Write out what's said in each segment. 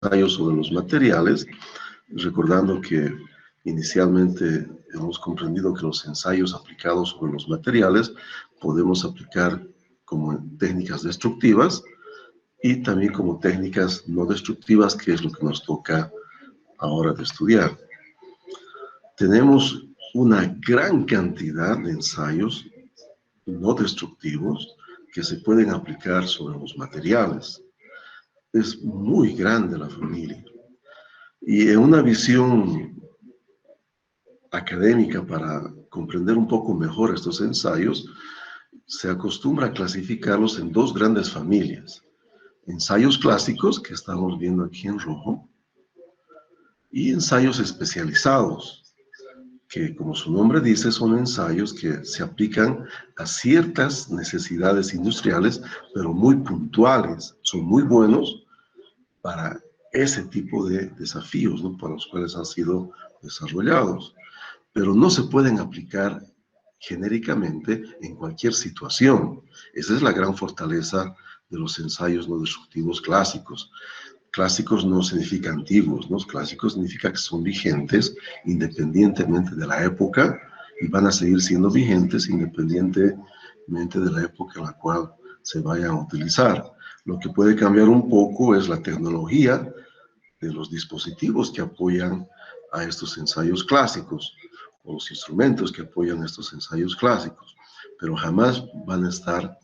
ensayos sobre los materiales, recordando que inicialmente hemos comprendido que los ensayos aplicados sobre los materiales podemos aplicar como técnicas destructivas y también como técnicas no destructivas, que es lo que nos toca ahora de estudiar. Tenemos una gran cantidad de ensayos no destructivos que se pueden aplicar sobre los materiales. Es muy grande la familia. Y en una visión académica, para comprender un poco mejor estos ensayos, se acostumbra a clasificarlos en dos grandes familias. Ensayos clásicos, que estamos viendo aquí en rojo, y ensayos especializados, que como su nombre dice, son ensayos que se aplican a ciertas necesidades industriales, pero muy puntuales. Son muy buenos para ese tipo de desafíos, ¿no?, para los cuales han sido desarrollados, pero no se pueden aplicar genéricamente en cualquier situación. Esa es la gran fortaleza de los ensayos no destructivos clásicos. Clásicos no significa antiguos, ¿no? Clásicos significa que son vigentes independientemente de la época y van a seguir siendo vigentes independientemente de la época en la cual se vayan a utilizar. Lo que puede cambiar un poco es la tecnología de los dispositivos que apoyan a estos ensayos clásicos, o los instrumentos que apoyan a estos ensayos clásicos, pero jamás van a estar,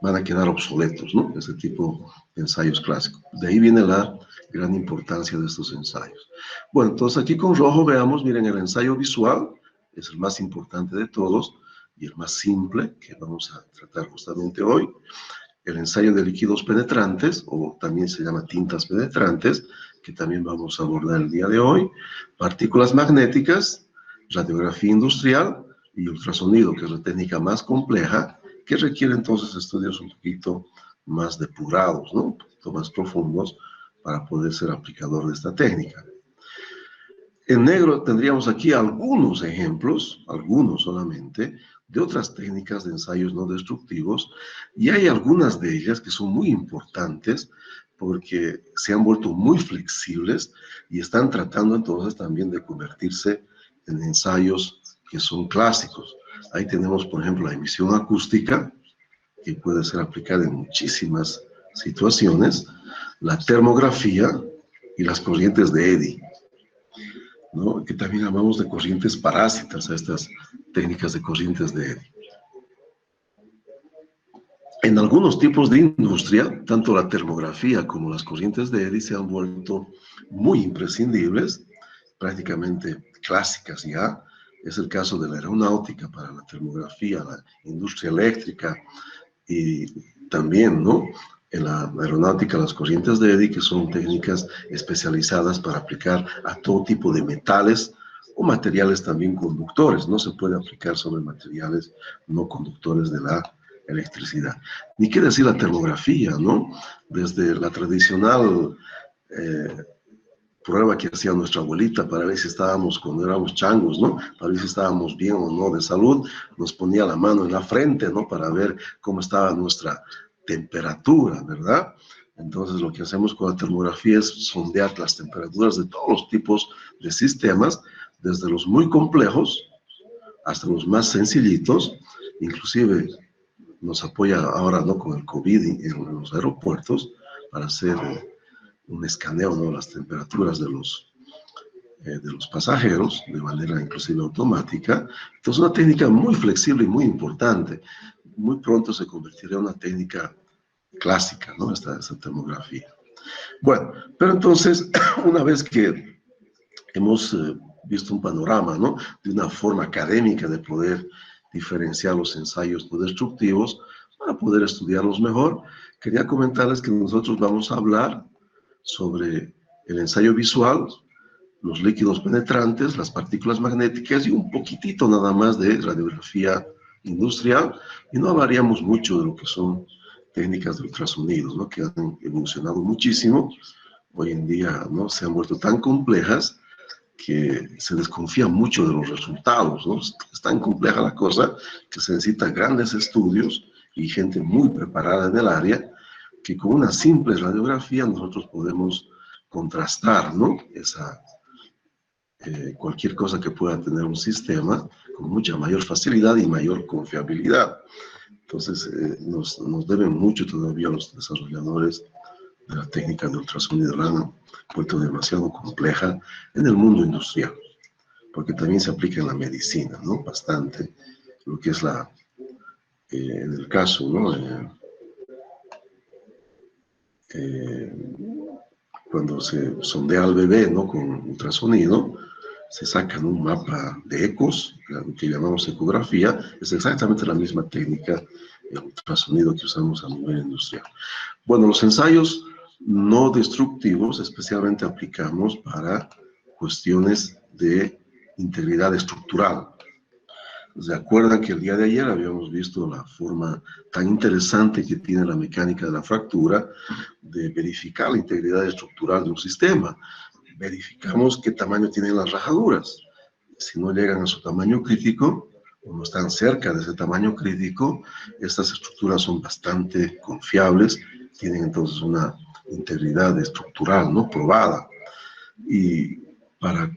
van a quedar obsoletos, ¿no?, este tipo de ensayos clásicos. De ahí viene la gran importancia de estos ensayos. Bueno, entonces aquí con rojo veamos, miren, el ensayo visual es el más importante de todos y el más simple que vamos a tratar justamente hoy. El ensayo de líquidos penetrantes, o también se llama tintas penetrantes, que también vamos a abordar el día de hoy. Partículas magnéticas, radiografía industrial y ultrasonido, que es la técnica más compleja, que requiere entonces estudios un poquito más depurados, ¿no?, un poquito más profundos para poder ser aplicador de esta técnica. En negro tendríamos aquí algunos ejemplos, algunos solamente, de otras técnicas de ensayos no destructivos, y hay algunas de ellas que son muy importantes porque se han vuelto muy flexibles y están tratando entonces también de convertirse en ensayos que son clásicos. Ahí tenemos, por ejemplo, la emisión acústica, que puede ser aplicada en muchísimas situaciones, la termografía y las corrientes de Eddy, ¿no?, que también llamamos de corrientes parásitas a estas técnicas de corrientes de Eddy. En algunos tipos de industria, tanto la termografía como las corrientes de Eddy se han vuelto muy imprescindibles, prácticamente clásicas ya. Es el caso de la aeronáutica para la termografía, la industria eléctrica y también, ¿no?, en la aeronáutica las corrientes de Eddy, que son técnicas especializadas para aplicar a todo tipo de metales o materiales también conductores. No se puede aplicar sobre materiales no conductores de la electricidad. Ni qué decir la termografía, ¿no? Desde la tradicional prueba que hacía nuestra abuelita para ver si estábamos, cuando éramos changos, ¿no?, para ver si estábamos bien o no de salud, nos ponía la mano en la frente, ¿no?, para ver cómo estaba nuestra temperatura, ¿verdad? Entonces lo que hacemos con la termografía es sondear las temperaturas de todos los tipos de sistemas, desde los muy complejos hasta los más sencillitos. Inclusive nos apoya ahora, ¿no?, con el COVID en los aeropuertos para hacer un escaneo, ¿no?, las temperaturas de los pasajeros de manera inclusive automática. Entonces una técnica muy flexible y muy importante. Muy pronto se convertirá en una técnica clásica, ¿no?, esta termografía. Bueno, pero entonces una vez que hemos visto un panorama, ¿no?, de una forma académica de poder diferenciar los ensayos no destructivos para poder estudiarlos mejor, quería comentarles que nosotros vamos a hablar sobre el ensayo visual, los líquidos penetrantes, las partículas magnéticas y un poquitito nada más de radiografía industrial, y no hablaríamos mucho de lo que son técnicas de ultrasonido, ¿no?, que han evolucionado muchísimo. Hoy en día, ¿no?, se han vuelto tan complejas que se desconfía mucho de los resultados, ¿no? Es tan compleja la cosa que se necesitan grandes estudios y gente muy preparada en el área que con una simple radiografía nosotros podemos contrastar, ¿no? Cualquier cosa que pueda tener un sistema con mucha mayor facilidad y mayor confiabilidad. Entonces, nos deben mucho todavía los desarrolladores de la técnica de ultrasonido. La han vuelto demasiado compleja en el mundo industrial, porque también se aplica en la medicina, ¿no? Bastante, lo que es en el caso, ¿no? Cuando se sondea al bebé, ¿no? Con ultrasonido, se sacan un mapa de ecos, lo que llamamos ecografía. Es exactamente la misma técnica de ultrasonido que usamos a nivel industrial. Bueno, los ensayos no destructivos especialmente aplicamos para cuestiones de integridad estructural. ¿Se acuerdan que el día de ayer habíamos visto la forma tan interesante que tiene la mecánica de la fractura de verificar la integridad estructural de un sistema? Verificamos qué tamaño tienen las rajaduras. Si no llegan a su tamaño crítico, o no están cerca de ese tamaño crítico, estas estructuras son bastante confiables, tienen entonces una integridad estructural, ¿no? Probada. Y para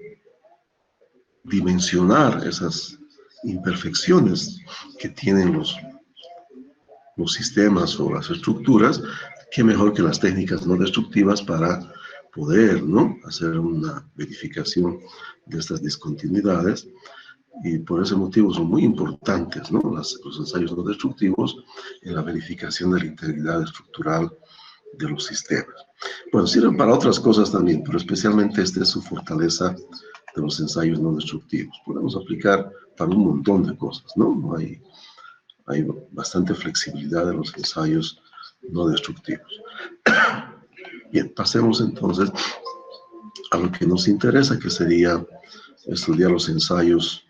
dimensionar esas imperfecciones que tienen los sistemas o las estructuras, qué mejor que las técnicas no destructivas para poder, ¿no? Hacer una verificación de estas discontinuidades, y por ese motivo son muy importantes, ¿no? Los ensayos no destructivos en la verificación de la integridad estructural de los sistemas. Bueno, sirven para otras cosas también, pero especialmente esta es su fortaleza de los ensayos no destructivos. Podemos aplicar para un montón de cosas, ¿no? Hay bastante flexibilidad en los ensayos no destructivos. Bien, pasemos entonces a lo que nos interesa, que sería estudiar los ensayos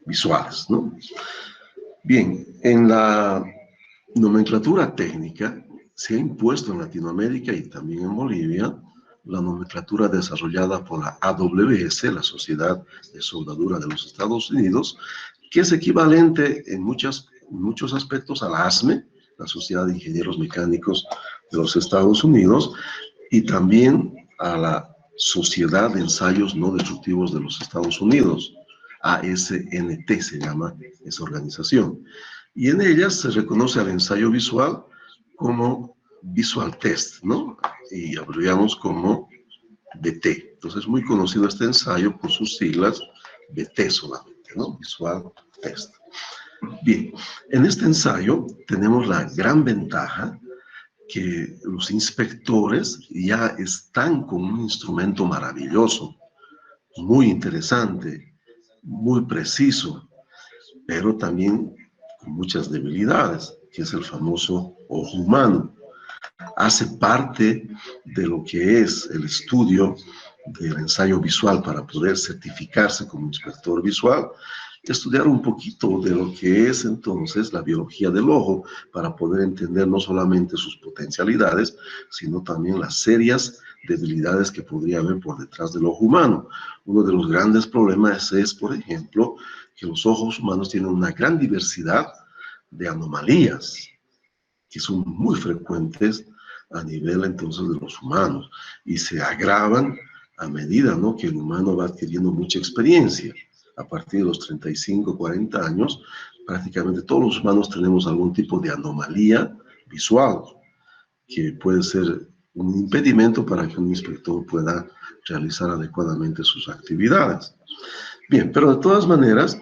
visuales, ¿no? Bien, en la nomenclatura técnica se ha impuesto en Latinoamérica y también en Bolivia la nomenclatura desarrollada por la AWS, la Sociedad de Soldadura de los Estados Unidos, que es equivalente en muchos aspectos a la ASME, la Sociedad de Ingenieros Mecánicos de los Estados Unidos, y también a la Sociedad de Ensayos No Destructivos de los Estados Unidos, ASNT se llama esa organización. Y en ellas se reconoce al ensayo visual como Visual Test, ¿no? Y abreviamos como VT. Entonces es muy conocido este ensayo por sus siglas VT solamente, ¿no? Visual Test. Bien, en este ensayo tenemos la gran ventaja que los inspectores ya están con un instrumento maravilloso, muy interesante, muy preciso, pero también con muchas debilidades, que es el famoso ojo humano. Hace parte de lo que es el estudio del ensayo visual para poder certificarse como inspector visual, estudiar un poquito de lo que es entonces la biología del ojo para poder entender no solamente sus potencialidades, sino también las serias debilidades que podría haber por detrás del ojo humano. Uno de los grandes problemas es, por ejemplo, que los ojos humanos tienen una gran diversidad de anomalías que son muy frecuentes a nivel entonces de los humanos y se agravan a medida, ¿no?, que el humano va adquiriendo mucha experiencia. A partir de los 35, 40 años, prácticamente todos los humanos tenemos algún tipo de anomalía visual que puede ser un impedimento para que un inspector pueda realizar adecuadamente sus actividades. Bien, pero de todas maneras,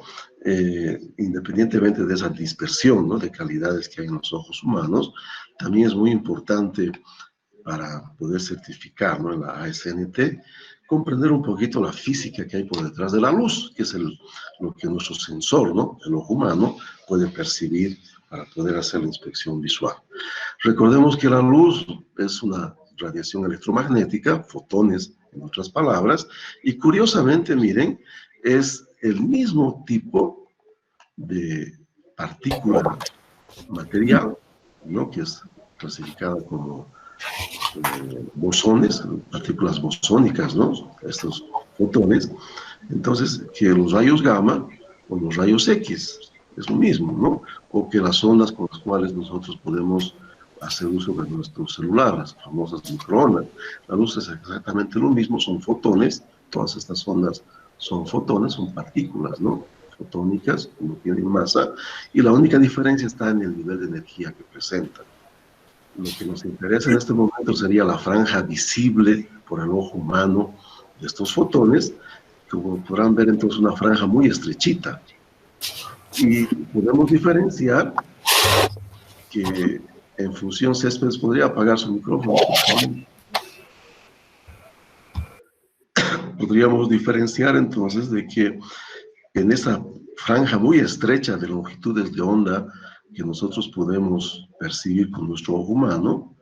independientemente de esa dispersión, ¿no?, de calidades que hay en los ojos humanos, también es muy importante para poder certificar, ¿no?, en la ASNT, comprender un poquito la física que hay por detrás de la luz, que es lo que nuestro sensor, ¿no?, el ojo humano, puede percibir para poder hacer la inspección visual. Recordemos que la luz es una radiación electromagnética, fotones en otras palabras, y curiosamente, miren, es el mismo tipo de partícula material, ¿no?, que es clasificada como bosones, partículas bosónicas, ¿no?, estos fotones. Entonces, que los rayos gamma o los rayos X, es lo mismo, ¿no? O que las ondas con las cuales nosotros podemos hacer uso de nuestro celular, las famosas microondas. La luz es exactamente lo mismo, son fotones, todas estas ondas son fotones, son partículas, ¿no? Fotónicas, no tienen masa, y la única diferencia está en el nivel de energía que presentan. Lo que nos interesa en este momento sería la franja visible por el ojo humano de estos fotones, como podrán ver entonces una franja muy estrechita. Y podemos diferenciar que en función, Céspedes podría apagar su micrófono, por favor. Podríamos diferenciar entonces de que en esa franja muy estrecha de longitudes de onda que nosotros podemos percibir con nuestro ojo humano,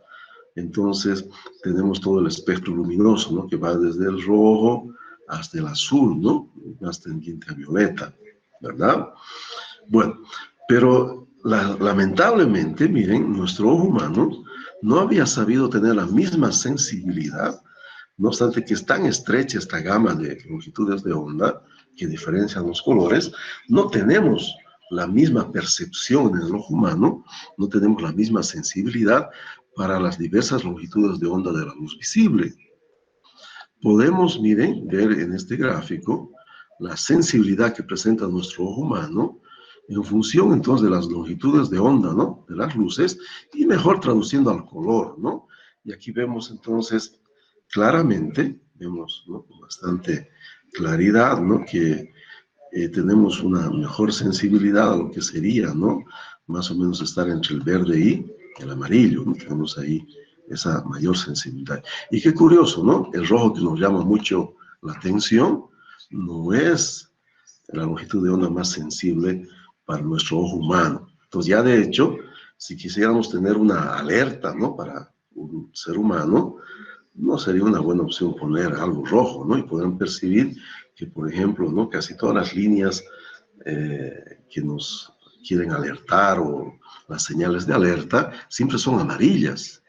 entonces tenemos todo el espectro luminoso, ¿no? Que va desde el rojo hasta el azul, ¿no? Más tendiente a violeta, ¿verdad? Bueno, pero lamentablemente, miren, nuestro ojo humano no había sabido tener la misma sensibilidad, no obstante que es tan estrecha esta gama de longitudes de onda que diferencian los colores, no tenemos la misma percepción en el ojo humano, no tenemos la misma sensibilidad para las diversas longitudes de onda de la luz visible. Podemos, miren, ver en este gráfico la sensibilidad que presenta nuestro ojo humano en función entonces de las longitudes de onda, ¿no? De las luces, y mejor traduciendo al color, ¿no? Y aquí vemos entonces claramente, vemos, ¿no? Con bastante claridad, ¿no? Que tenemos una mejor sensibilidad a lo que sería, ¿no? Más o menos estar entre el verde y el amarillo, ¿no? Tenemos ahí esa mayor sensibilidad. Y qué curioso, ¿no? El rojo, que nos llama mucho la atención, no es la longitud de onda más sensible para nuestro ojo humano. Entonces ya de hecho, si quisiéramos tener una alerta, ¿no? Para un ser humano, no sería una buena opción poner algo rojo, ¿no? Y podrán percibir que, por ejemplo, ¿no? Casi todas las líneas que nos quieren alertar o las señales de alerta siempre son amarillas.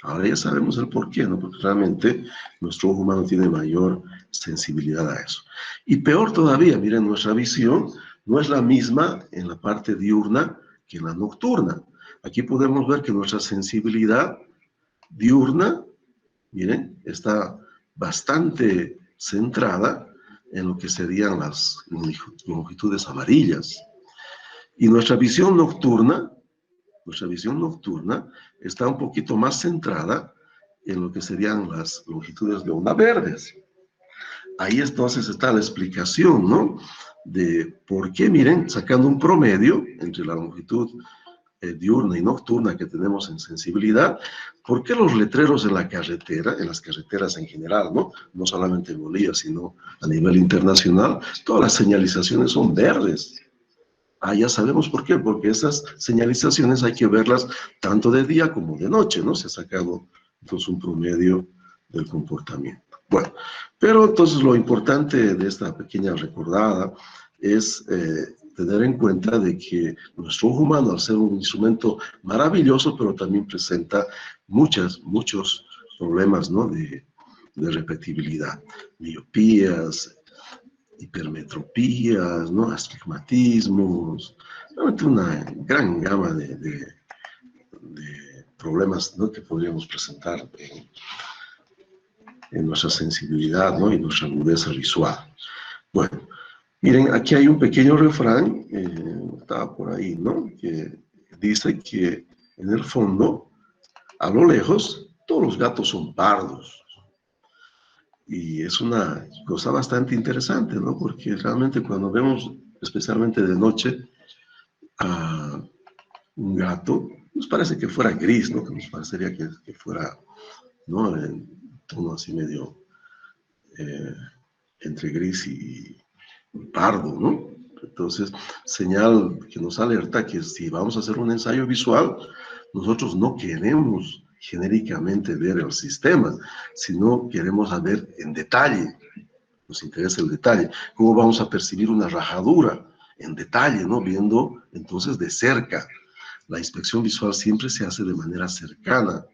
Ahora ya sabemos el por qué, ¿no? Porque realmente nuestro ojo humano tiene mayor sensibilidad a eso. Y peor todavía, miren, nuestra visión no es la misma en la parte diurna que en la nocturna. Aquí podemos ver que nuestra sensibilidad diurna, miren, está bastante centrada en lo que serían las longitudes amarillas. Y nuestra visión nocturna está un poquito más centrada en lo que serían las longitudes de onda verdes. Ahí entonces está la explicación, ¿no? De por qué, miren, sacando un promedio entre la longitud diurna y nocturna que tenemos en sensibilidad, ¿por qué los letreros en la carretera, en las carreteras en general, ¿no? No solamente en Bolivia, sino a nivel internacional, todas las señalizaciones son verdes? Ah, ya sabemos por qué, porque esas señalizaciones hay que verlas tanto de día como de noche, ¿no? Se ha sacado entonces un promedio del comportamiento. Bueno, pero entonces lo importante de esta pequeña recordada es tener en cuenta de que nuestro ojo humano, al ser un instrumento maravilloso, pero también presenta muchos problemas, ¿no? de repetibilidad, miopías, hipermetropías, ¿no? Astigmatismos, realmente una gran gama de problemas, ¿no? Que podríamos presentar en nuestra sensibilidad, ¿no? Y nuestra agudeza visual. Bueno, miren, aquí hay un pequeño refrán, estaba por ahí, ¿no? Que dice que en el fondo, a lo lejos, todos los gatos son pardos. Y es una cosa bastante interesante, ¿no? Porque realmente cuando vemos, especialmente de noche, a un gato, nos parece que fuera gris, ¿no? Que nos parecería que fuera, ¿no? En tono así medio entre gris y pardo, ¿no? Entonces, señal que nos alerta que si vamos a hacer un ensayo visual, nosotros no queremos genéricamente ver el sistema, sino queremos ver en detalle. Nos interesa el detalle. ¿Cómo vamos a percibir una rajadura? En detalle, ¿no? Viendo entonces de cerca. La inspección visual siempre se hace de manera cercana.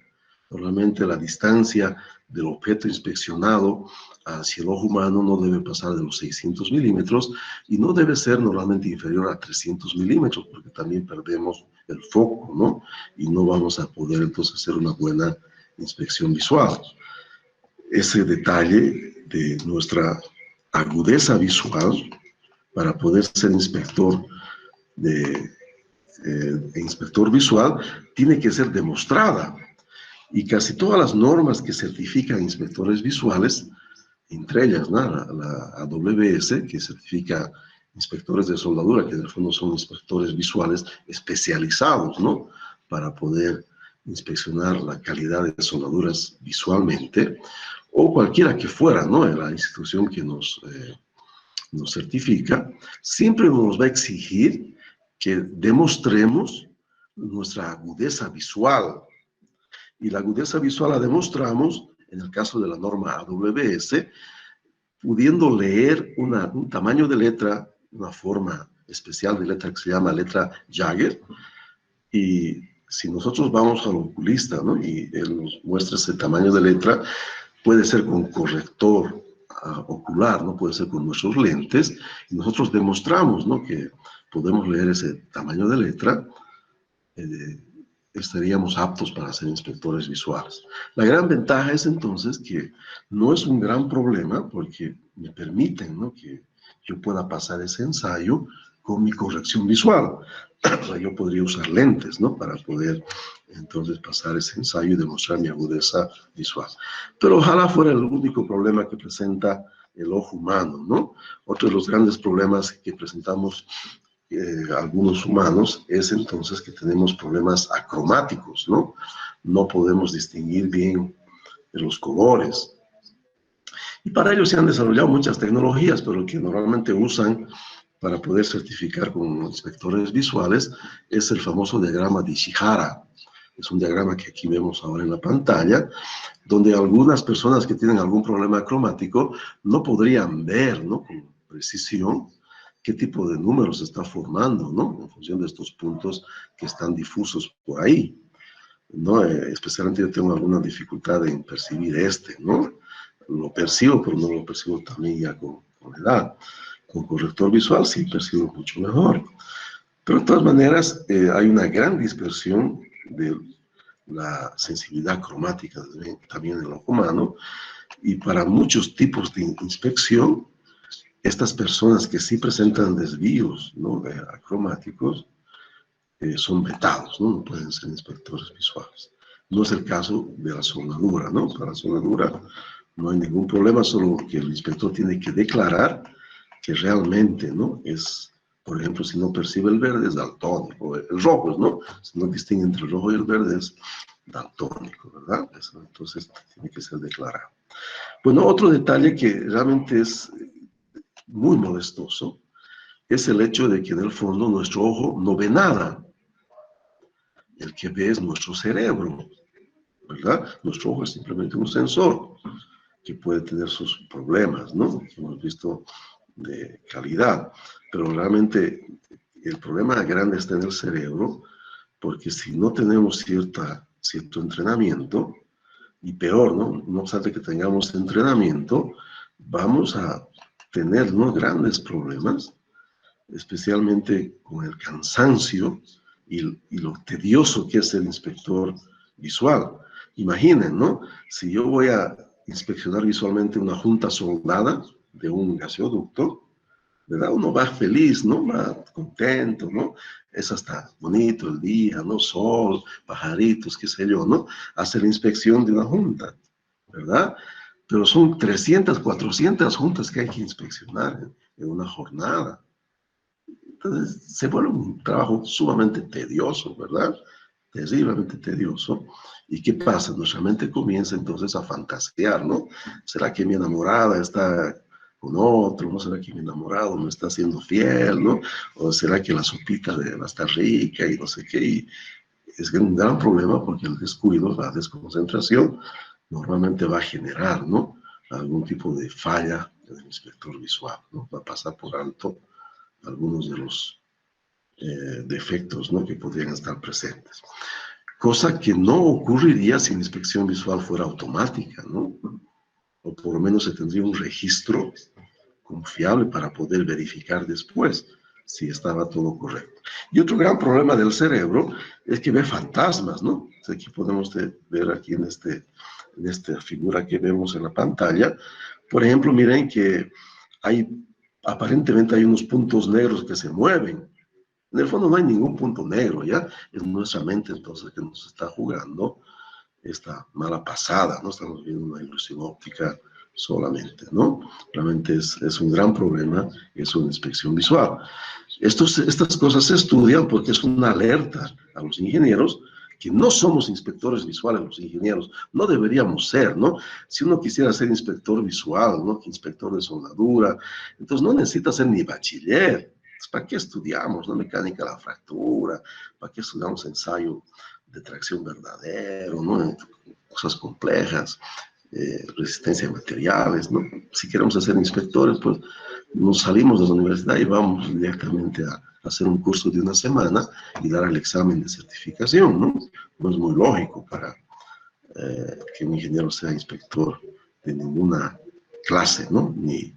Normalmente la distancia del objeto inspeccionado hacia el ojo humano no debe pasar de los 600 milímetros y no debe ser normalmente inferior a 300 milímetros, porque también perdemos el foco, ¿no? Y no vamos a poder entonces hacer una buena inspección visual. Ese detalle de nuestra agudeza visual para poder ser inspector inspector visual tiene que ser demostrada. Y casi todas las normas que certifican inspectores visuales, entre ellas, ¿no?, la AWS, que certifica inspectores de soldadura, que en el fondo son inspectores visuales especializados, ¿no?, para poder inspeccionar la calidad de soldaduras visualmente, o cualquiera que fuera, ¿no?, la institución que nos certifica, siempre nos va a exigir que demostremos nuestra agudeza visual. Y la agudeza visual la demostramos, en el caso de la norma AWS, pudiendo leer un tamaño de letra, una forma especial de letra que se llama letra Jagger. Y si nosotros vamos al oculista, ¿no?, y él nos muestra ese tamaño de letra, puede ser con corrector ocular, ¿no?, puede ser con nuestros lentes, y nosotros demostramos, ¿no?, que podemos leer ese tamaño de letra, estaríamos aptos para ser inspectores visuales. La gran ventaja es entonces que no es un gran problema porque me permiten, ¿no?, que yo pueda pasar ese ensayo con mi corrección visual. O sea, yo podría usar lentes, ¿no?, para poder entonces pasar ese ensayo y demostrar mi agudeza visual. Pero ojalá fuera el único problema que presenta el ojo humano, ¿no? Otro de los grandes problemas que presentamos algunos humanos es entonces que tenemos problemas acromáticos, ¿no? No podemos distinguir bien los colores. Y para ello se han desarrollado muchas tecnologías, pero lo que normalmente usan para poder certificar como inspectores visuales es el famoso diagrama de Ishihara. Es un diagrama que aquí vemos ahora en la pantalla, donde algunas personas que tienen algún problema cromático no podrían ver, ¿no?, con precisión qué tipo de números se está formando, ¿no?, en función de estos puntos que están difusos por ahí, ¿no? Especialmente yo tengo alguna dificultad en percibir ¿no? Lo percibo, pero no lo percibo también ya con edad. Con corrector visual sí percibo mucho mejor. Pero de todas maneras hay una gran dispersión de la sensibilidad cromática también en el ojo humano, y para muchos tipos de inspección, estas personas que sí presentan desvíos, ¿no?, acromáticos, son vetados, ¿no?, no pueden ser inspectores visuales. No es el caso de la soldadura, ¿no? Para la soldadura no hay ningún problema, solo que el inspector tiene que declarar que realmente, ¿no?, es, por ejemplo, si no percibe el verde es daltónico, el rojo, ¿no? Si no distingue entre el rojo y el verde es daltónico, ¿verdad? Eso, entonces tiene que ser declarado. Bueno, otro detalle que realmente es muy molestoso es el hecho de que en el fondo nuestro ojo no ve nada. El que ve es nuestro cerebro, ¿verdad? Nuestro ojo es simplemente un sensor que puede tener sus problemas, ¿no?, que hemos visto de calidad, pero realmente el problema grande está en el cerebro, porque si no tenemos cierto entrenamiento, y peor, ¿no?, no obstante que tengamos entrenamiento, vamos a tener, ¿no?, grandes problemas, especialmente con el cansancio y lo tedioso que es el inspector visual. Imaginen, ¿no?, si yo voy a inspeccionar visualmente una junta soldada de un gaseoducto, ¿verdad? Uno va feliz, ¿no?, va contento, ¿no? Es hasta bonito el día, ¿no? Sol, pajaritos, qué sé yo, ¿no? Hace la inspección de una junta, ¿verdad? Pero son 300, 400 juntas que hay que inspeccionar en una jornada. Entonces, se vuelve un trabajo sumamente tedioso, ¿verdad? Terriblemente tedioso. ¿Y qué pasa? Nuestra mente comienza entonces a fantasear, ¿no? ¿Será que mi enamorada está con otro? ¿No será que mi enamorado me está siendo fiel, ¿no? ¿O será que la sopita va a estar rica y no sé qué? Y es un gran problema porque el descuido, la desconcentración, normalmente va a generar, ¿no?, algún tipo de falla en el inspector visual, ¿no? Va a pasar por alto algunos de los defectos, ¿no?, que podrían estar presentes. cosa que no ocurriría si la inspección visual fuera automática, ¿no? O por lo menos se tendría un registro confiable para poder verificar después si estaba todo correcto. Y otro gran problema del cerebro es que ve fantasmas, ¿no? Aquí podemos ver aquí en esta figura que vemos en la pantalla. Por ejemplo, miren que aparentemente hay unos puntos negros que se mueven. En el fondo no hay ningún punto negro, ¿ya? Es nuestra mente entonces que nos está jugando esta mala pasada, ¿no? Estamos viendo una ilusión óptica solamente, ¿no? Realmente es un gran problema, es una inspección visual. Estas cosas se estudian porque es una alerta a los ingenieros que no somos inspectores visuales los ingenieros, no deberíamos ser, ¿no? Si uno quisiera ser inspector visual, ¿no? Inspector de soldadura, entonces no necesita ser ni bachiller. ¿Para qué estudiamos, no? Mecánica de la fractura, ¿para qué estudiamos ensayo de tracción verdadero, ¿no? Cosas complejas, resistencia a materiales, ¿no? Si queremos ser inspectores, pues nos salimos de la universidad y vamos directamente a hacer un curso de una semana y dar el examen de certificación, ¿no? No es muy lógico para que un ingeniero sea inspector de ninguna clase, ¿no? Ni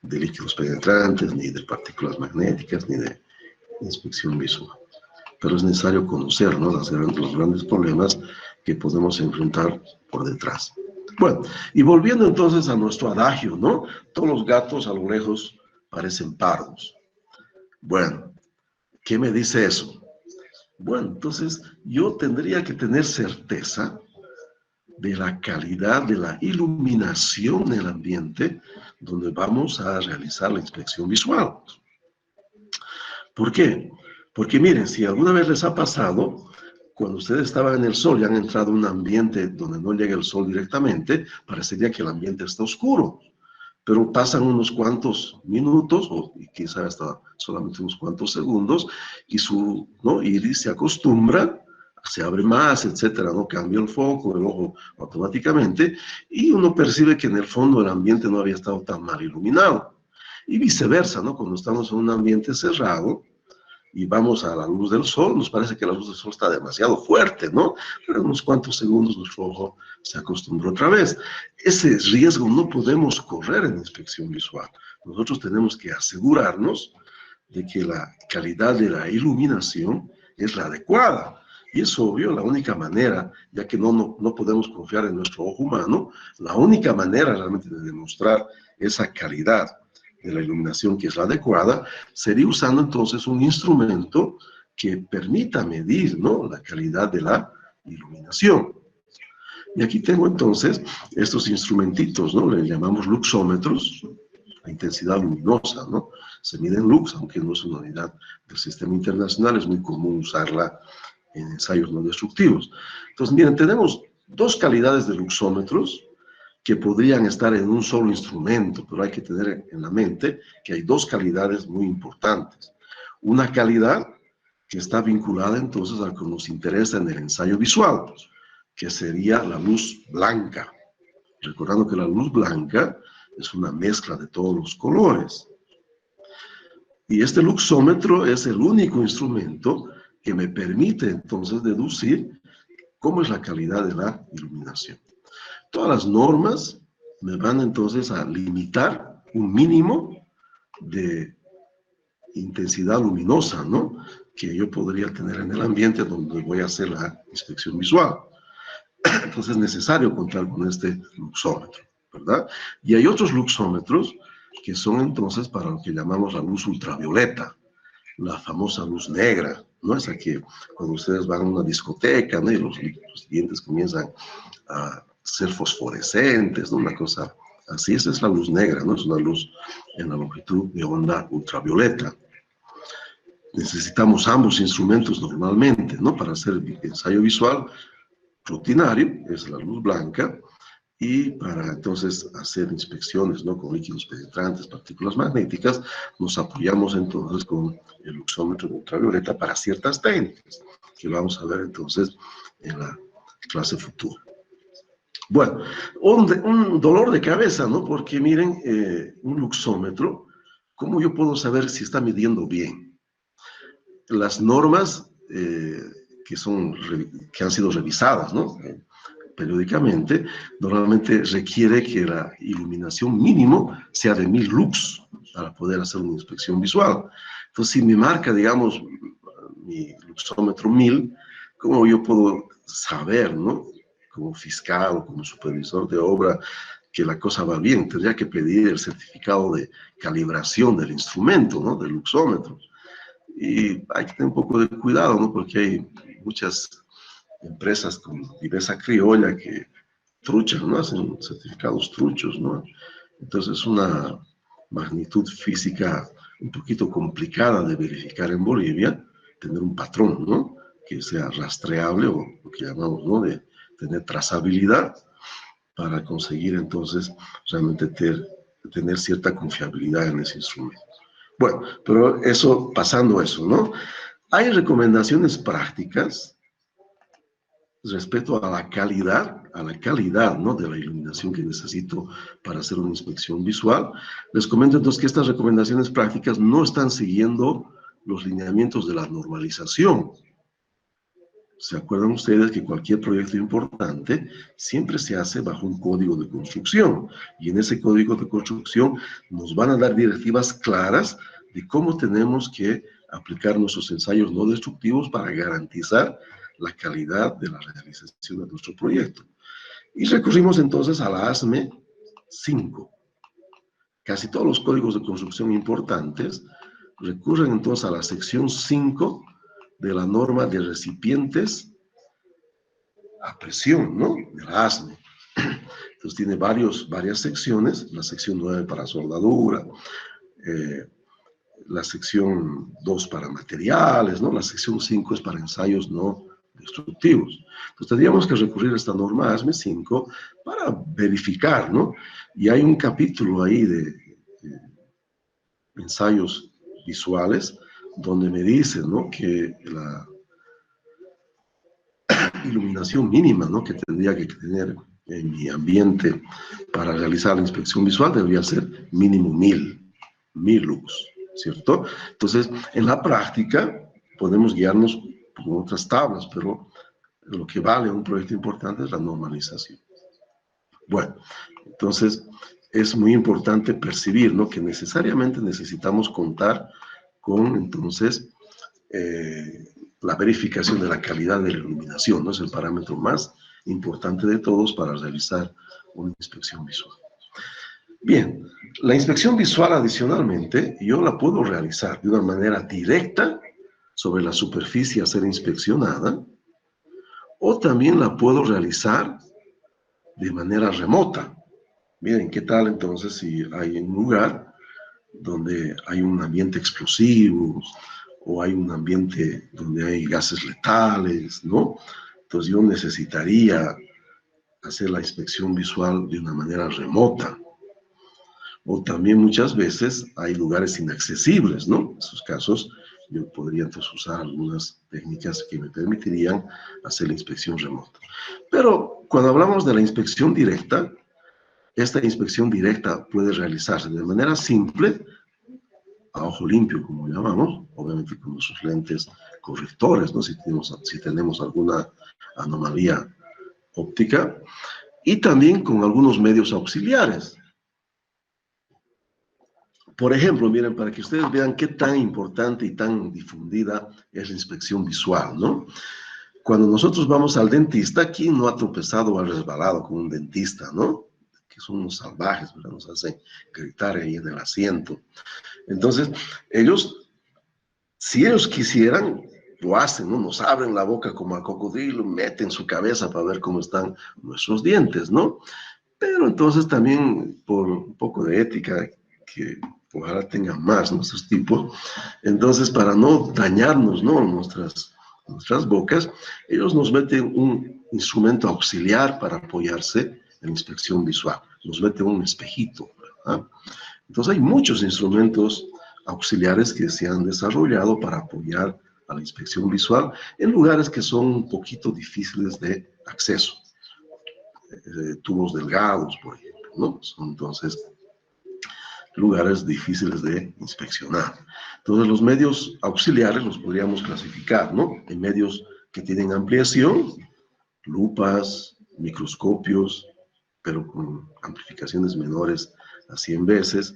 de líquidos penetrantes, ni de partículas magnéticas, ni de inspección visual. Pero es necesario conocer, ¿no? los grandes problemas que podemos enfrentar por detrás. Bueno, y volviendo entonces a nuestro adagio, ¿no? Todos los gatos a lo lejos parecen pardos. Bueno, ¿qué me dice eso? Bueno, entonces yo tendría que tener certeza de la calidad de la iluminación del ambiente donde vamos a realizar la inspección visual. ¿Por qué? Porque miren, si alguna vez les ha pasado, cuando ustedes estaban en el sol y han entrado a un ambiente donde no llega el sol directamente, parecería que el ambiente está oscuro. Pero pasan unos cuantos minutos, o quizá hasta solamente unos cuantos segundos, y su iris se acostumbra, se abre más, etcétera, ¿no? Cambia el foco, el ojo automáticamente, y uno percibe que en el fondo el ambiente no había estado tan mal iluminado. Y viceversa, ¿no? Cuando estamos en un ambiente cerrado, y vamos a la luz del sol, nos parece que la luz del sol está demasiado fuerte, ¿no? Pero en unos cuantos segundos nuestro ojo se acostumbró otra vez. Ese riesgo no podemos correr en inspección visual. Nosotros tenemos que asegurarnos de que la calidad de la iluminación es la adecuada. Y es obvio, la única manera, ya que no podemos confiar en nuestro ojo humano, la única manera realmente de demostrar esa calidad de la iluminación que es la adecuada, sería usando entonces un instrumento que permita medir, ¿no? La calidad de la iluminación. Y aquí tengo entonces estos instrumentitos, ¿no? Le llamamos luxómetros, la intensidad luminosa, ¿no? Se mide en lux, aunque no es una unidad del sistema internacional, es muy común usarla en ensayos no destructivos. Entonces, miren, tenemos dos calidades de luxómetros que podrían estar en un solo instrumento, pero hay que tener en la mente que hay dos calidades muy importantes. Una calidad que está vinculada entonces a lo que nos interesa en el ensayo visual, que sería la luz blanca. Recordando que la luz blanca es una mezcla de todos los colores. Y este luxómetro es el único instrumento que me permite entonces deducir cómo es la calidad de la iluminación. Todas las normas me van entonces a limitar un mínimo de intensidad luminosa, ¿no? Que yo podría tener en el ambiente donde voy a hacer la inspección visual. Entonces es necesario contar con este luxómetro, ¿verdad? Y hay otros luxómetros que son entonces para lo que llamamos la luz ultravioleta, la famosa luz negra, ¿no? Esa que cuando ustedes van a una discoteca, ¿no? Y los dientes comienzan a ser fosforescentes, ¿no? Una cosa así. Esa es la luz negra, ¿no? Es una luz en la longitud de onda ultravioleta. Necesitamos ambos instrumentos normalmente, ¿no? Para hacer ensayo visual rutinario, es la luz blanca, y para entonces hacer inspecciones, ¿no? Con líquidos penetrantes, partículas magnéticas, nos apoyamos entonces con el luxómetro de ultravioleta para ciertas técnicas, que vamos a ver entonces en la clase futura. Bueno, un dolor de cabeza, ¿no? Porque miren, un luxómetro, ¿cómo yo puedo saber si está midiendo bien? Las normas que han sido revisadas, ¿no? Periódicamente, normalmente requiere que la iluminación mínimo sea de 1000 lux para poder hacer una inspección visual. Entonces, si me marca, digamos, mi luxómetro 1000, ¿cómo yo puedo saber, ¿no? Como fiscal o como supervisor de obra, que la cosa va bien? Tendría que pedir el certificado de calibración del instrumento, ¿no? Del luxómetro. Y hay que tener un poco de cuidado, ¿no? Porque hay muchas empresas con viveza criolla que truchan, ¿no? Hacen certificados truchos, ¿no? Entonces es una magnitud física un poquito complicada de verificar en Bolivia, tener un patrón, ¿no? Que sea rastreable o lo que llamamos, ¿no? De tener trazabilidad para conseguir entonces realmente tener cierta confiabilidad en ese instrumento. Bueno, pero eso, pasando eso, ¿no? Hay recomendaciones prácticas respecto a la calidad, ¿no? De la iluminación que necesito para hacer una inspección visual. Les comento entonces que estas recomendaciones prácticas no están siguiendo los lineamientos de la normalización. ¿Se acuerdan ustedes que cualquier proyecto importante siempre se hace bajo un código de construcción? Y en ese código de construcción nos van a dar directivas claras de cómo tenemos que aplicar nuestros ensayos no destructivos para garantizar la calidad de la realización de nuestro proyecto. Y recurrimos entonces a la ASME 5. Casi todos los códigos de construcción importantes recurren entonces a la sección 5 de la norma de recipientes a presión, ¿no? De la ASME. Entonces tiene varias secciones, la sección 9 para soldadura, la sección 2 para materiales, ¿no? La sección 5 es para ensayos no destructivos. Entonces tendríamos que recurrir a esta norma ASME 5 para verificar, ¿no? Y hay un capítulo ahí de ensayos visuales donde me dicen, ¿no? Que la iluminación mínima, ¿no? Que tendría que tener en mi ambiente para realizar la inspección visual debería ser mínimo 1000 lux, ¿cierto? Entonces, en la práctica podemos guiarnos por otras tablas, pero lo que vale un proyecto importante es la normalización. Bueno, entonces es muy importante percibir, ¿no? Que necesariamente necesitamos contar con, entonces, la verificación de la calidad de la iluminación, ¿no? Es el parámetro más importante de todos para realizar una inspección visual. Bien, la inspección visual adicionalmente yo la puedo realizar de una manera directa sobre la superficie a ser inspeccionada, o también la puedo realizar de manera remota. Miren, ¿qué tal entonces si hay un lugar donde hay un ambiente explosivo o hay un ambiente donde hay gases letales, ¿no? Entonces yo necesitaría hacer la inspección visual de una manera remota. O también muchas veces hay lugares inaccesibles, ¿no? En esos casos yo podría entonces usar algunas técnicas que me permitirían hacer la inspección remota. Pero cuando hablamos de la inspección directa, esta inspección directa puede realizarse de manera simple, a ojo limpio, como llamamos, obviamente con nuestros lentes correctores, ¿no? Si tenemos alguna anomalía óptica, y también con algunos medios auxiliares. Por ejemplo, miren, para que ustedes vean qué tan importante y tan difundida es la inspección visual, ¿no? Cuando nosotros vamos al dentista, ¿quién no ha tropezado o ha resbalado con un dentista, ¿no? Que son unos salvajes, ¿verdad? Nos hacen gritar ahí en el asiento. Entonces, si ellos quisieran, lo hacen, ¿no? Nos abren la boca como a cocodrilo, meten su cabeza para ver cómo están nuestros dientes, ¿no? Pero entonces también, por un poco de ética, que ojalá tengan más nuestros tipos, entonces para no dañarnos, ¿no? Nuestras bocas, ellos nos meten un instrumento auxiliar para apoyarse en la inspección visual. Nos meten un espejito, ¿verdad? Entonces hay muchos instrumentos auxiliares que se han desarrollado para apoyar a la inspección visual en lugares que son un poquito difíciles de acceso. Tubos delgados, por ejemplo, ¿no? Son entonces lugares difíciles de inspeccionar. Entonces los medios auxiliares los podríamos clasificar, ¿no? En medios que tienen ampliación, lupas, microscopios, pero con amplificaciones menores a 100 veces,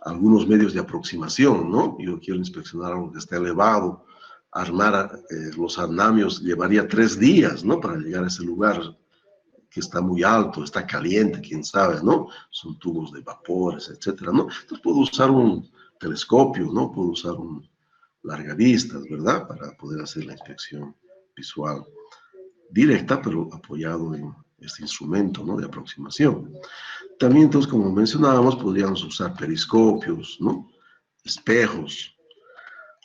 algunos medios de aproximación, ¿no? Yo quiero inspeccionar algo que está elevado, armar los andamios llevaría 3 días, ¿no? Para llegar a ese lugar que está muy alto, está caliente, quién sabe, ¿no? Son tubos de vapores, etcétera, ¿no? Entonces puedo usar un telescopio, ¿no? Puedo usar un largavistas, ¿verdad? Para poder hacer la inspección visual directa, pero apoyado en este instrumento, ¿no? De aproximación. También, entonces, como mencionábamos, podríamos usar periscopios, ¿no? Espejos.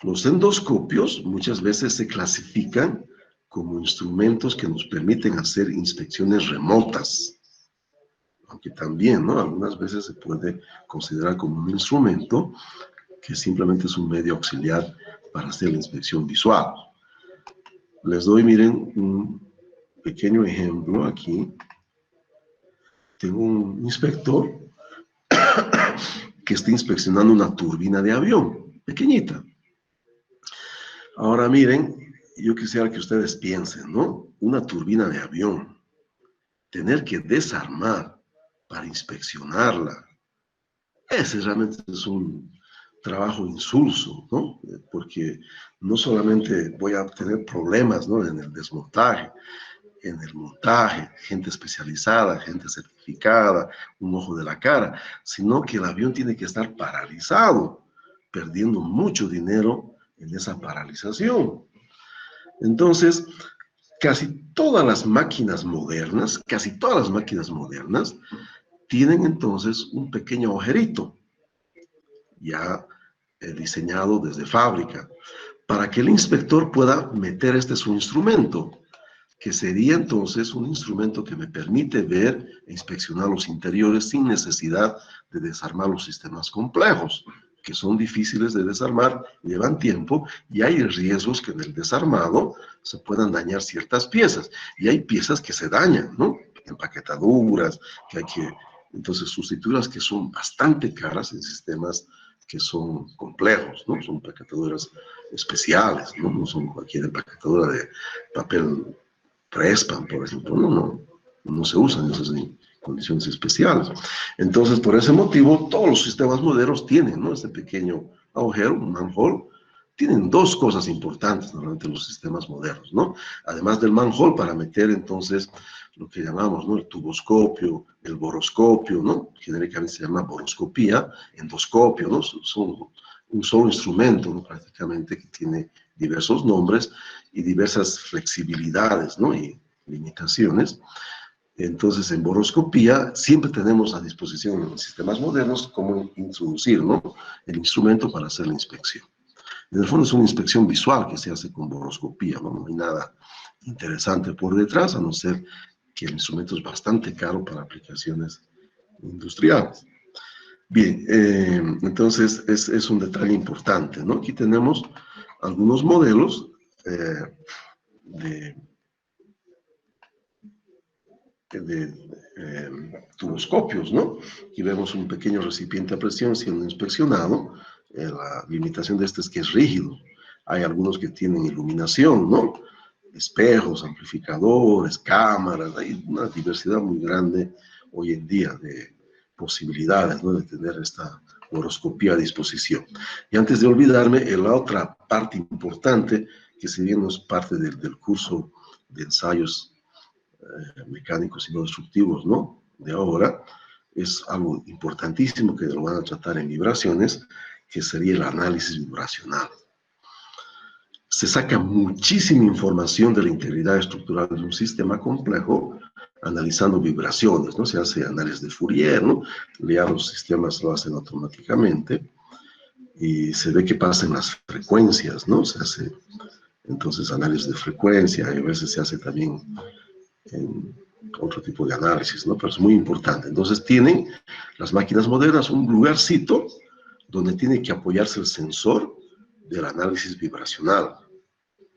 Los endoscopios muchas veces se clasifican como instrumentos que nos permiten hacer inspecciones remotas, aunque también, ¿no? Algunas veces se puede considerar como un instrumento que simplemente es un medio auxiliar para hacer la inspección visual. Les doy, miren, un pequeño ejemplo aquí. Tengo un inspector que está inspeccionando una turbina de avión, pequeñita. Ahora miren, yo quisiera que ustedes piensen, ¿no? Una turbina de avión, tener que desarmar para inspeccionarla, ese realmente es un trabajo insulso, ¿no? Porque no solamente voy a tener problemas, ¿no? En el desmontaje, en el montaje, gente especializada, gente certificada, un ojo de la cara, sino que el avión tiene que estar paralizado, perdiendo mucho dinero en esa paralización. Entonces, casi todas las máquinas modernas, tienen entonces un pequeño agujerito, ya diseñado desde fábrica, para que el inspector pueda meter su instrumento, que sería entonces un instrumento que me permite ver e inspeccionar los interiores sin necesidad de desarmar los sistemas complejos, que son difíciles de desarmar, llevan tiempo, y hay riesgos que en el desarmado se puedan dañar ciertas piezas, y hay piezas que se dañan, ¿no? Empaquetaduras, que hay que, entonces, sustituirlas que son bastante caras en sistemas que son complejos, ¿no? Son empaquetaduras especiales, ¿no? No son cualquier empaquetadura de papel Prespan, por ejemplo, no se usan esas en condiciones especiales. Entonces, por ese motivo, todos los sistemas modernos tienen, ¿no? Este pequeño agujero, un manhole, tienen 2 cosas importantes normalmente en los sistemas modernos, ¿no? Además del manhole, para meter entonces lo que llamamos, ¿no? El tuboscopio, el boroscopio, ¿no? Genéricamente se llama boroscopía, endoscopio, ¿no? Son un solo instrumento, ¿no? Prácticamente, que tiene diversos nombres y diversas flexibilidades, ¿no? Y limitaciones. Entonces, en boroscopía siempre tenemos a disposición en los sistemas modernos cómo introducir, ¿no? El instrumento para hacer la inspección. En el fondo es una inspección visual que se hace con boroscopía, ¿no? No hay nada interesante por detrás, a no ser que el instrumento es bastante caro para aplicaciones industriales. Bien, entonces es un detalle importante, ¿no? Aquí tenemos algunos modelos de tuboscopios, ¿no? Aquí vemos un pequeño recipiente a presión siendo inspeccionado. La limitación de este es que es rígido. Hay algunos que tienen iluminación, ¿no? Espejos, amplificadores, cámaras, hay una diversidad muy grande hoy en día de posibilidades, ¿no? De tener esta boroscopía a disposición. Y antes de olvidarme, la otra parte importante, que si bien no es parte del curso de ensayos mecánicos y no destructivos, ¿no? De ahora, es algo importantísimo que lo van a tratar en vibraciones, que sería el análisis vibracional. Se saca muchísima información de la integridad estructural de un sistema complejo analizando vibraciones, ¿no? Se hace análisis de Fourier, ¿no? Ya los sistemas lo hacen automáticamente y se ve qué pasa en las frecuencias, ¿no? Se hace entonces análisis de frecuencia, y a veces se hace también en otro tipo de análisis, ¿no? Pero es muy importante. Entonces tienen las máquinas modernas un lugarcito donde tiene que apoyarse el sensor del análisis vibracional,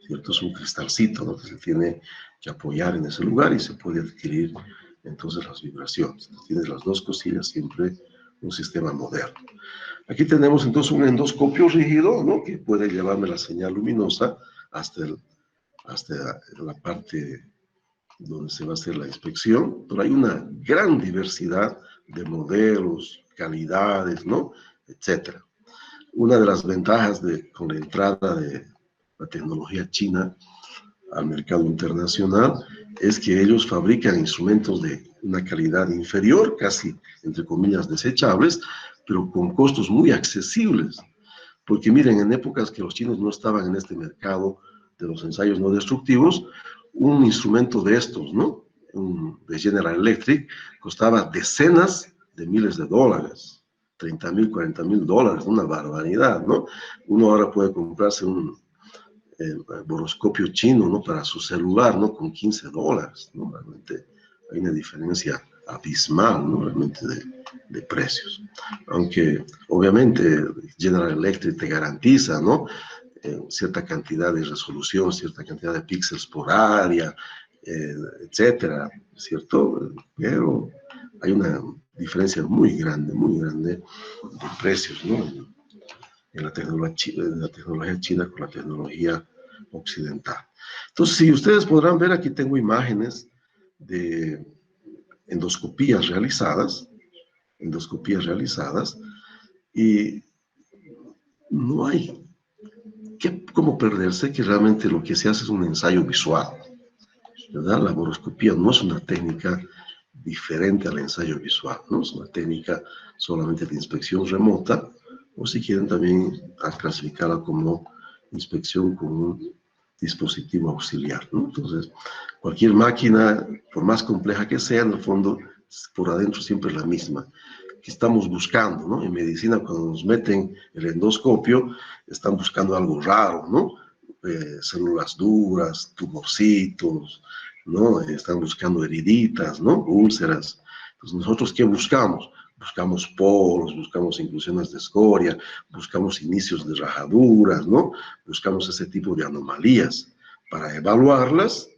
¿cierto? Es un cristalcito, ¿no? Que se tiene que apoyar en ese lugar y se puede adquirir entonces las vibraciones. Tienes las 2 cosillas, siempre un sistema moderno. Aquí tenemos entonces un endoscopio rígido, ¿no? Que puede llevarme la señal luminosa hasta el hasta la parte donde se va a hacer la inspección, pero hay una gran diversidad de modelos, calidades, ¿no? Etcétera. Una de las ventajas con la entrada de la tecnología china al mercado internacional es que ellos fabrican instrumentos de una calidad inferior, casi, entre comillas, desechables, pero con costos muy accesibles. Porque miren, en épocas que los chinos no estaban en este mercado de los ensayos no destructivos, un instrumento de estos, ¿no? De General Electric, costaba decenas de miles de dólares, 30,000, 40,000 dólares, una barbaridad, ¿no? Uno ahora puede comprarse un boroscopio chino, ¿no? Para su celular, ¿no? Con 15 dólares, ¿no? Realmente hay una diferencia abismal, ¿no? Realmente de precios. Aunque obviamente General Electric te garantiza, ¿no? Cierta cantidad de resolución, cierta cantidad de píxeles por área, etcétera, ¿cierto? Pero hay una diferencia muy grande de precios, ¿no? En la tecnología china con la tecnología occidental. Entonces, si ustedes podrán ver, aquí tengo imágenes de endoscopías realizadas, y no hay cómo perderse que realmente lo que se hace es un ensayo visual, ¿verdad? La boroscopía no es una técnica diferente al ensayo visual, ¿no? Es una técnica solamente de inspección remota, o si quieren también clasificarla como inspección con un dispositivo auxiliar, ¿no? Entonces, cualquier máquina, por más compleja que sea, en el fondo, por adentro siempre es la misma. Que estamos buscando, ¿no? En medicina, cuando nos meten el endoscopio, están buscando algo raro, ¿no? Células duras, tumorcitos, ¿no? Están buscando heriditas, ¿no? Úlceras. Entonces, ¿nosotros qué buscamos? Buscamos poros, buscamos inclusiones de escoria, buscamos inicios de rajaduras, ¿no? Buscamos ese tipo de anomalías para evaluarlas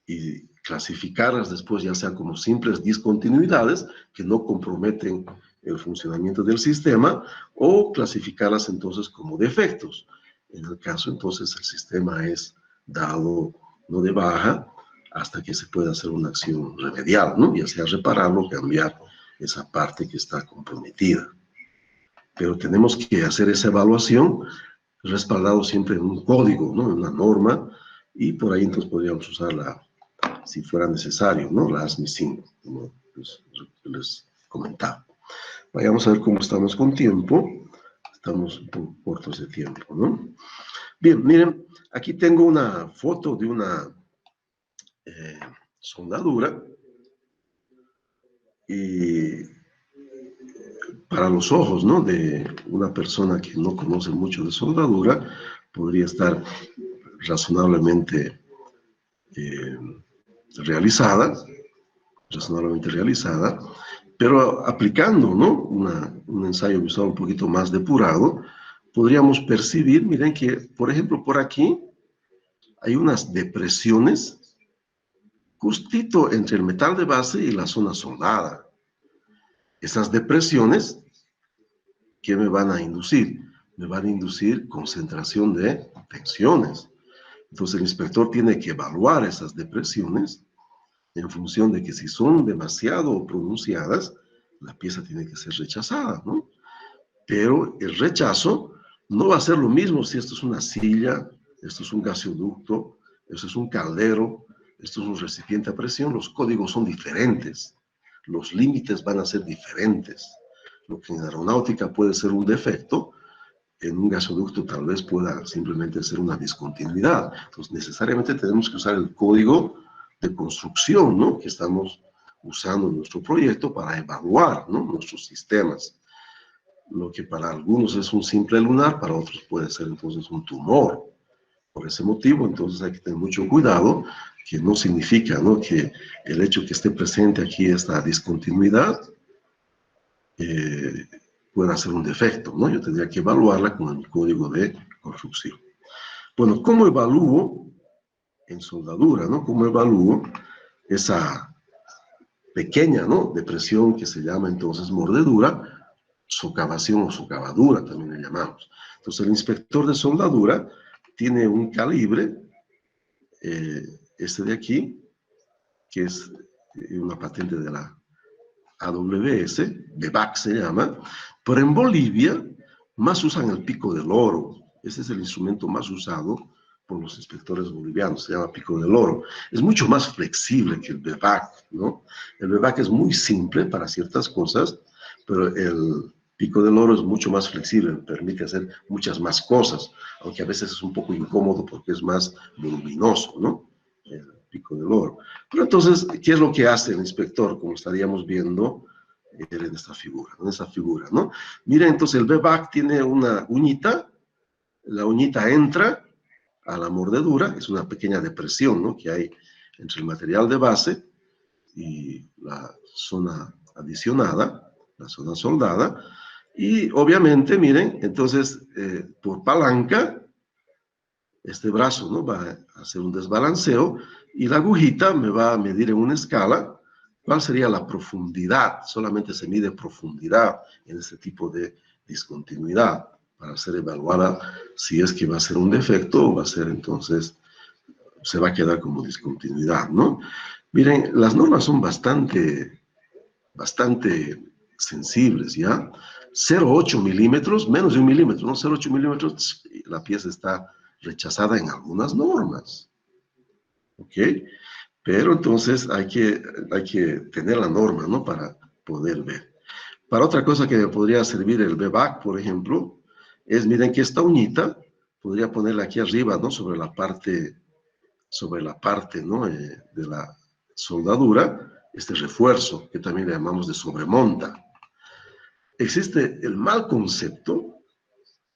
y clasificarlas después, ya sea como simples discontinuidades que no comprometen el funcionamiento del sistema, o clasificarlas entonces como defectos. En el caso, entonces, el sistema es dado no de baja hasta que se pueda hacer una acción remedial, ¿no? Ya sea repararlo o cambiar esa parte que está comprometida. Pero tenemos que hacer esa evaluación respaldado siempre en un código, ¿no? En una norma, y por ahí entonces podríamos usarla si fuera necesario, ¿no? La ASME 5, como les comentaba. Vayamos a ver cómo estamos con tiempo. Estamos un poco cortos de tiempo, ¿no? Bien, miren, aquí tengo una foto de una soldadura, y para los ojos, ¿no? De una persona que no conoce mucho de soldadura, podría estar razonablemente eh, realizada, pero aplicando, ¿no? Un ensayo visual un poquito más depurado, podríamos percibir, miren que, por ejemplo, por aquí hay unas depresiones justito entre el metal de base y la zona soldada. Esas depresiones, ¿qué me van a inducir? Me van a inducir concentración de tensiones. Entonces el inspector tiene que evaluar esas depresiones en función de que si son demasiado pronunciadas, la pieza tiene que ser rechazada, ¿no? Pero el rechazo no va a ser lo mismo si esto es una silla, esto es un gasoducto, esto es un caldero, esto es un recipiente a presión. Los códigos son diferentes, los límites van a ser diferentes. Lo que en aeronáutica puede ser un defecto, en un gasoducto tal vez pueda simplemente ser una discontinuidad. Entonces, necesariamente tenemos que usar el código de construcción, ¿no? Que estamos usando en nuestro proyecto para evaluar, ¿no? Nuestros sistemas. Lo que para algunos es un simple lunar, para otros puede ser entonces un tumor. Por ese motivo, entonces hay que tener mucho cuidado, que no significa, ¿no? Que el hecho que esté presente aquí esta discontinuidad pueda ser un defecto, ¿no? Yo tendría que evaluarla con el código de construcción. Bueno, ¿cómo evalúo en soldadura, ¿no? ¿Cómo evalúo esa pequeña, ¿no? Depresión que se llama entonces mordedura, socavación o socavadura también le llamamos? Entonces el inspector de soldadura tiene un calibre este de aquí, que es una patente de la AWS, BEVAC se llama, pero en Bolivia más usan el pico del oro. Ese es el instrumento más usado por los inspectores bolivianos, se llama pico del oro. Es mucho más flexible que el BEVAC, ¿no? El BEVAC es muy simple para ciertas cosas, pero el pico del oro es mucho más flexible, permite hacer muchas más cosas, aunque a veces es un poco incómodo porque es más voluminoso, ¿no? El pico del oro. Pero entonces, ¿qué es lo que hace el inspector? Como estaríamos viendo en esta figura, ¿no? Miren, entonces el BEVAC tiene una uñita, la uñita entra a la mordedura, es una pequeña depresión, ¿no?, que hay entre el material de base y la zona adicionada, la zona soldada, y obviamente, miren, entonces por palanca, este brazo, ¿no?, va a hacer un desbalanceo y la agujita me va a medir en una escala cuál sería la profundidad. Solamente se mide profundidad en este tipo de discontinuidad para ser evaluada si es que va a ser un defecto o va a ser entonces, se va a quedar como discontinuidad, ¿no? Miren, las normas son bastante sensibles, ¿ya? 0,8 milímetros, menos de 1 milímetro, ¿no? 0,8 milímetros, la pieza está rechazada en algunas normas, ¿ok? Pero entonces hay que tener la norma, ¿no?, para poder ver. Para otra cosa que me podría servir el BEVAC, por ejemplo, es, miren, que esta uñita, podría ponerla aquí arriba, ¿no?, sobre la parte, ¿no?, de la soldadura, este refuerzo, que también le llamamos de sobremonta. Existe el mal concepto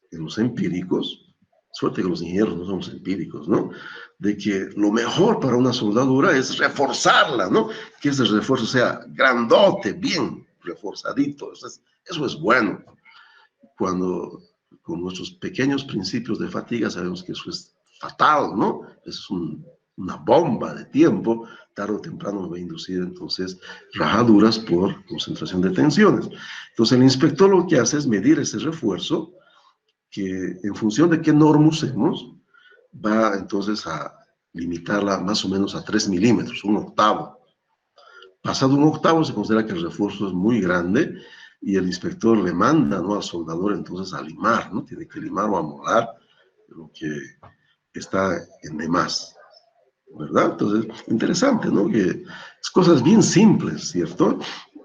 en los empíricos, suerte que los ingenieros no somos empíricos, ¿no?, de que lo mejor para una soldadura es reforzarla, ¿no?, que ese refuerzo sea grandote, bien reforzadito. Eso es bueno. Cuando con nuestros pequeños principios de fatiga sabemos que eso es fatal, ¿no? Eso es una bomba de tiempo, tarde o temprano nos va a inducir entonces rajaduras por concentración de tensiones. Entonces el inspector lo que hace es medir ese refuerzo, que en función de qué norma usemos, va entonces a limitarla más o menos a 3 milímetros, 1/8. Pasado 1/8 se considera que el refuerzo es muy grande y el inspector le manda, ¿no?, al soldador entonces a limar, ¿no? Tiene que limar o amolar lo que está en demás, ¿verdad? Entonces, interesante, ¿no?, que es cosas bien simples, ¿cierto?,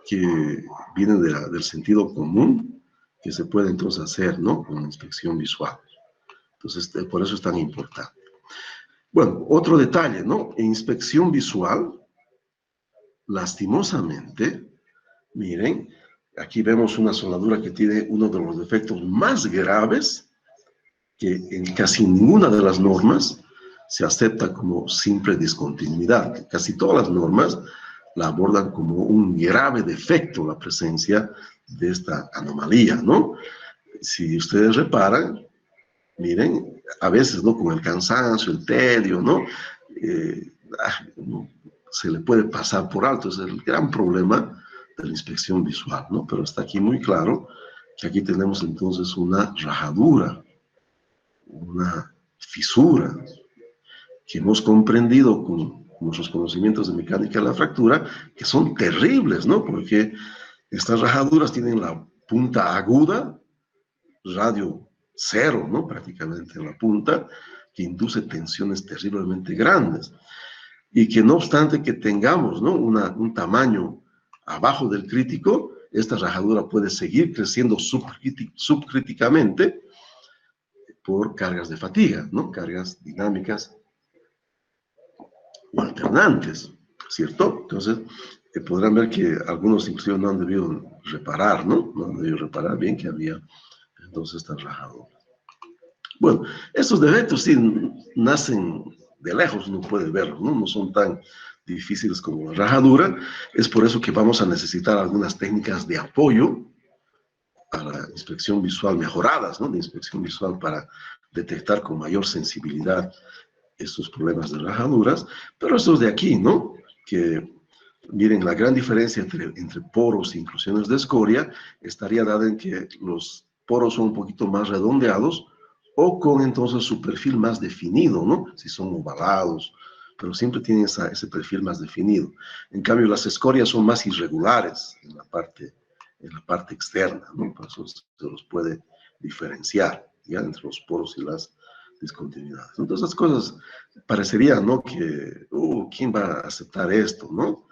que vienen del sentido común, que se puede entonces hacer, ¿no?, con inspección visual. Entonces, por eso es tan importante. Bueno, otro detalle, ¿no?, en inspección visual, lastimosamente, miren, aquí vemos una soldadura que tiene uno de los defectos más graves, que en casi ninguna de las normas se acepta como simple discontinuidad. Casi todas las normas la abordan como un grave defecto, la presencia de esta anomalía, ¿no? Si ustedes reparan, miren, a veces, ¿no?, con el cansancio, el tedio, ¿no?, se le puede pasar por alto. Ese es el gran problema de la inspección visual, ¿no? Pero está aquí muy claro que aquí tenemos entonces una rajadura, una fisura, que hemos comprendido con nuestros conocimientos de mecánica de la fractura, que son terribles, ¿no? Porque estas rajaduras tienen la punta aguda, radio cero, ¿no?, prácticamente en la punta, que induce tensiones terriblemente grandes. Y que no obstante que tengamos, ¿no?, un tamaño abajo del crítico, esta rajadura puede seguir creciendo subcríticamente por cargas de fatiga, ¿no?, cargas dinámicas o alternantes, ¿cierto? Entonces, podrán ver que algunos inclusive no han debido reparar, ¿no? No han debido reparar bien que había entonces estas rajaduras. Bueno, estos defectos sí nacen de lejos, uno puede verlos, ¿no? No son tan difíciles como la rajadura. Es por eso que vamos a necesitar algunas técnicas de apoyo a la inspección visual mejoradas, ¿no?, de inspección visual para detectar con mayor sensibilidad estos problemas de rajaduras. Pero estos de aquí, ¿no?, que miren, la gran diferencia entre poros e inclusiones de escoria estaría dada en que los poros son un poquito más redondeados o con entonces su perfil más definido, ¿no? Si son ovalados, pero siempre tienen ese perfil más definido. En cambio, las escorias son más irregulares en la parte externa, ¿no? Por eso se los puede diferenciar, ¿ya? Entre los poros y las discontinuidades. Entonces, las cosas parecerían, ¿no? Que, ¿quién va a aceptar esto, no?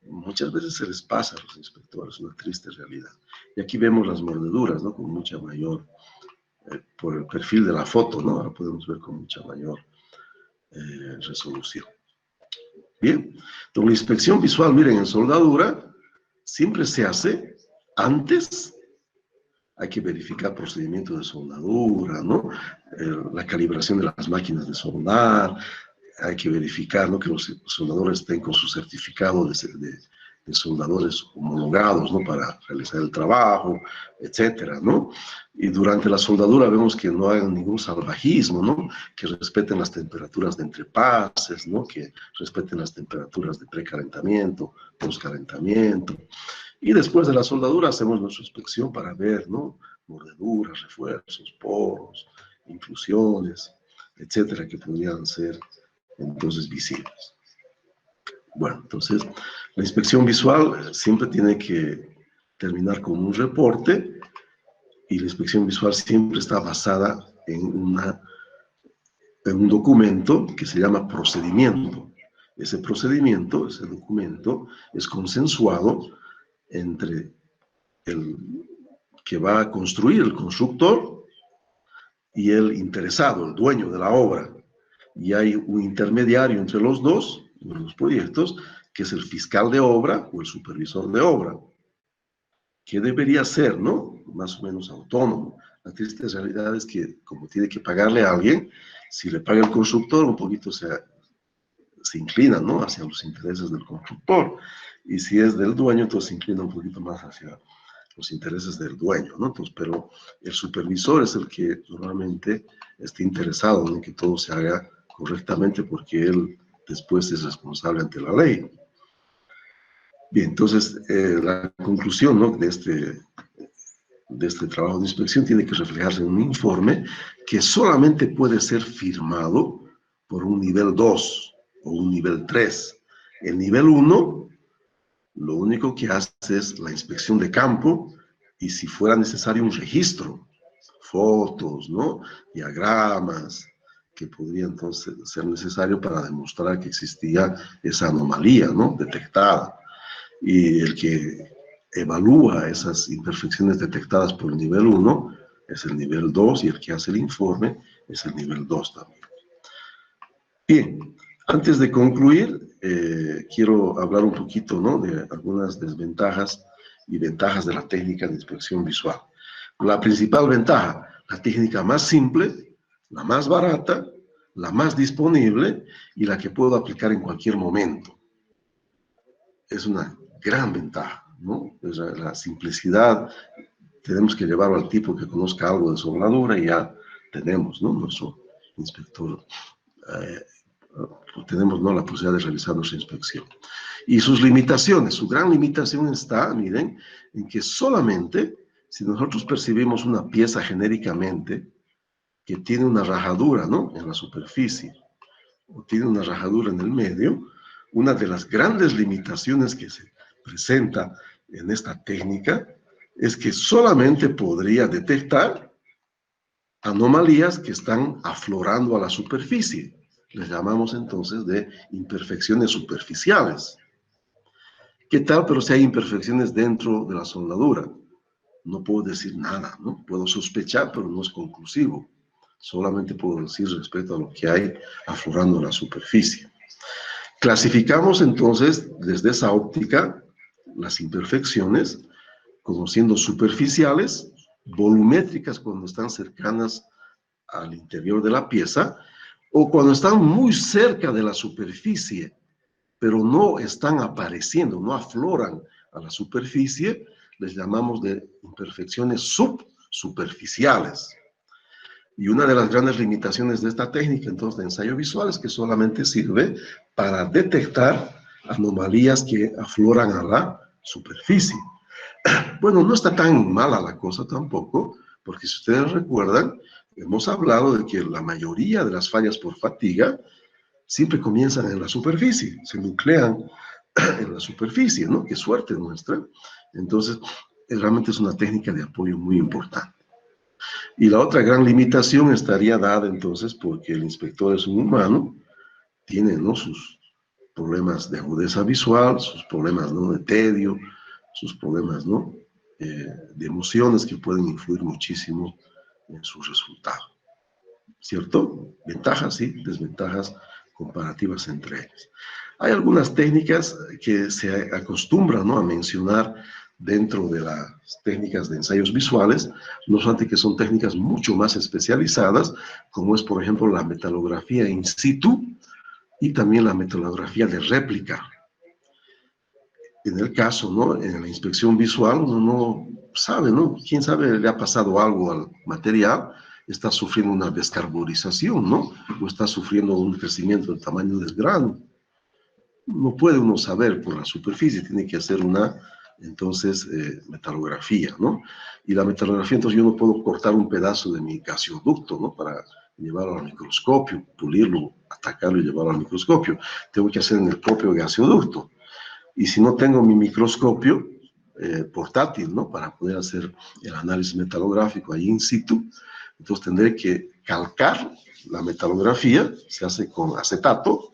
Muchas veces se les pasa a los inspectores, una triste realidad. Y aquí vemos las mordeduras, ¿no? Con mucha mayor, por el perfil de la foto, ¿no? Ahora podemos ver con mucha mayor resolución. Bien, entonces la inspección visual, miren, en soldadura siempre se hace antes. Hay que verificar procedimientos de soldadura, ¿no? La calibración de las máquinas de soldar, hay que verificar, ¿no? Que los soldadores estén con su certificado de soldadores homologados, ¿no? Para realizar el trabajo, etcétera, ¿no? Y durante la soldadura vemos que no hay ningún salvajismo, ¿no? Que respeten las temperaturas de entrepases, ¿no? Que respeten las temperaturas de precalentamiento, postcalentamiento. Y después de la soldadura hacemos nuestra inspección para ver, ¿no? Mordeduras, refuerzos, poros, inclusiones, etcétera, que podrían ser entonces visibles. Bueno, entonces la inspección visual siempre tiene que terminar con un reporte y la inspección visual siempre está basada en un documento que se llama procedimiento. Ese procedimiento, ese documento, es consensuado entre el que va a construir, el constructor, y el interesado, el dueño de la obra. Y hay un intermediario entre los dos, de los proyectos, que es el fiscal de obra o el supervisor de obra, que debería ser, ¿no? Más o menos autónomo. La triste realidad es que, como tiene que pagarle a alguien, si le paga el constructor, un poquito se inclina, ¿no? Hacia los intereses del constructor. Y si es del dueño, entonces se inclina un poquito más hacia los intereses del dueño, ¿no? Entonces, pero el supervisor es el que normalmente está interesado en que todo se haga correctamente porque él después es responsable ante la ley. Bien, entonces la conclusión, ¿no? de este trabajo de inspección tiene que reflejarse en un informe que solamente puede ser firmado por un nivel 2 o un nivel 3. El nivel 1, lo único que hace es la inspección de campo y si fuera necesario un registro, fotos, ¿no? Diagramas, que podría entonces ser necesario para demostrar que existía esa anomalía, ¿no? Detectada. Y el que evalúa esas imperfecciones detectadas por el nivel 1 es el nivel 2 y el que hace el informe es el nivel 2 también. Bien, antes de concluir, quiero hablar un poquito, ¿no? De algunas desventajas y ventajas de la técnica de inspección visual. La principal ventaja, la técnica más simple, la más barata, la más disponible y la que puedo aplicar en cualquier momento. Es una gran ventaja, ¿no? Pues la simplicidad, tenemos que llevarlo al tipo que conozca algo de soldadura y ya tenemos, ¿no? Nuestro inspector, tenemos, ¿no? La posibilidad de realizar nuestra inspección. Y sus limitaciones, su gran limitación está, miren, en que solamente si nosotros percibimos una pieza genéricamente que tiene una rajadura, ¿no? En la superficie, o tiene una rajadura en el medio, una de las grandes limitaciones que se presenta en esta técnica es que solamente podría detectar anomalías que están aflorando a la superficie. Les llamamos entonces de imperfecciones superficiales. ¿Qué tal? Pero si hay imperfecciones dentro de la soldadura, no puedo decir nada, ¿no? Puedo sospechar, pero no es conclusivo. Solamente puedo decir respecto a lo que hay aflorando en la superficie. Clasificamos entonces desde esa óptica las imperfecciones como siendo superficiales, volumétricas cuando están cercanas al interior de la pieza, o cuando están muy cerca de la superficie, pero no están apareciendo, no afloran a la superficie, les llamamos de imperfecciones subsuperficiales. Y una de las grandes limitaciones de esta técnica, entonces, de ensayo visual es que solamente sirve para detectar anomalías que afloran a la superficie. Bueno, no está tan mala la cosa tampoco, porque si ustedes recuerdan, hemos hablado de que la mayoría de las fallas por fatiga siempre comienzan en la superficie, se nuclean en la superficie, ¿no? Qué suerte nuestra. Entonces, realmente es una técnica de apoyo muy importante. Y la otra gran limitación estaría dada entonces porque el inspector es un humano, tiene, ¿no?, sus problemas de agudeza visual, sus problemas, ¿no?, de tedio, sus problemas, ¿no?, de emociones que pueden influir muchísimo en su resultado. ¿Cierto? Ventajas y desventajas comparativas entre ellas. Hay algunas técnicas que se acostumbran, ¿no?, a mencionar dentro de las técnicas de ensayos visuales, no obstante que son técnicas mucho más especializadas, como es, por ejemplo, la metalografía in situ y también la metalografía de réplica. En el caso, ¿no?, en la inspección visual, uno no sabe, ¿no? Quién sabe, le ha pasado algo al material, está sufriendo una descarburización, ¿no? O está sufriendo un crecimiento del tamaño del grano. No puede uno saber por la superficie, tiene que hacer una, entonces, metalografía, ¿no? Y la metalografía, entonces yo no puedo cortar un pedazo de mi gasoducto, ¿no?, para llevarlo al microscopio, pulirlo, atacarlo y llevarlo al microscopio. Tengo que hacer en el propio gasoducto. Y si no tengo mi microscopio portátil, ¿no?, para poder hacer el análisis metalográfico ahí in situ, entonces tendré que calcar la metalografía, se hace con acetato.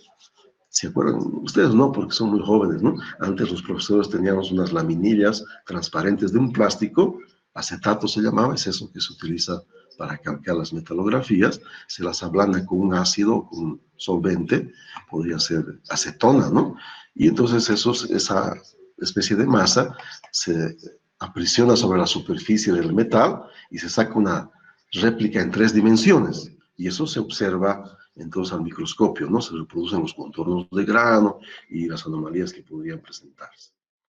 ¿Se acuerdan? Ustedes no, porque son muy jóvenes, ¿no? Antes los profesores teníamos unas laminillas transparentes de un plástico, acetato se llamaba, es eso que se utiliza para calcar las metalografías, se las ablanda con un ácido, con un solvente, podría ser acetona, ¿no? Y entonces esa especie de masa se aprisiona sobre la superficie del metal y se saca una réplica en 3 dimensiones. Y eso se observa entonces al microscopio, ¿no? Se reproducen los contornos de grano y las anomalías que podrían presentarse.